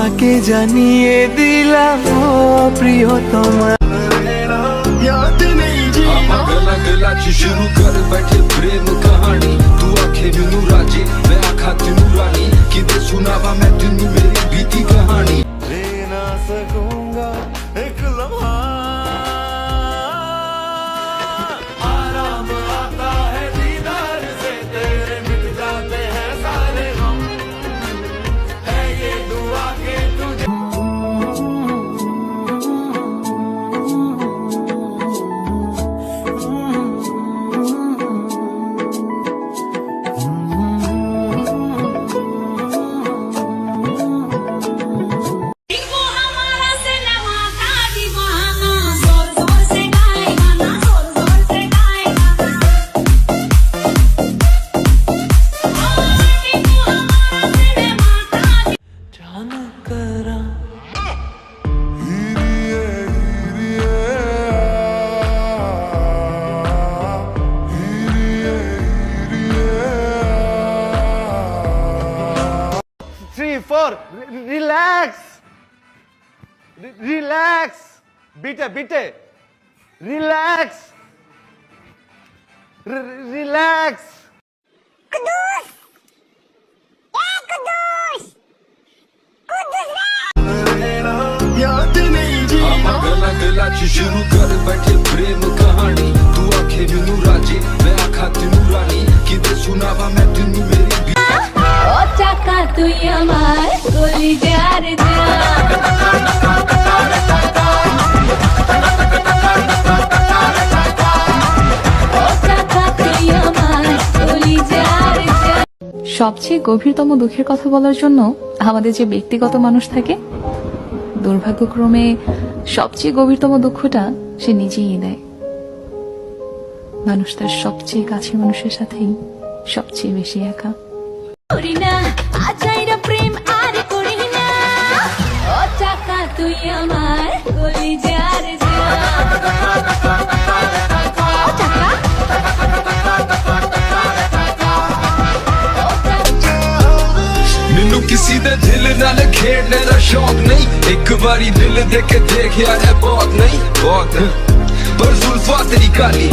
তোমাকে জানিয়ে দিলাম ও প্রিয়তমা याद नहीं जी गला गला च शुरू कर बैठे प्रेम कहानी तू आखे मैनू राजे मैं आखा तेनू रानी किदे सुनावा मैं तेनू मेरी बीती कहानी ले ना सकूंगा एक लम्हा आराम आता है दीदार से तेरे मिट जाते हैं सारे गम है ये दुआ के तुझे relax bite relax relax Kudus Kudus याद नहीं जी गला गला च शुरू कर बैठे प्रेम कहानी तू आखे मैनू राजे मैं आखा तेनू रानी किदे सुनावा मैं तेनू मेरी ও চাকা তুই আমার কলিজার সবচেয়ে গভীরতম দুঃখের কথা বলার জন্য আমাদের যে ব্যক্তিগত মানুষ থাকে, দুর্ভাগ্যক্রমে সবচেয়ে গভীরতম দুঃখটা সে নিজেই দেয়। মানুষ তার সবচেয়ে কাছের মানুষের সাথেই সবচেয়ে বেশি একা। করি না আচাইরা প্রেম আর করি না ও চাকা তুই আমার কলিজার मैनू किसी दे दिल नाल खेडने दा शौक नहीं एक बारी दिल दे के देख यार है बहुत नहीं बहुत पर जुल्फा तेरी काली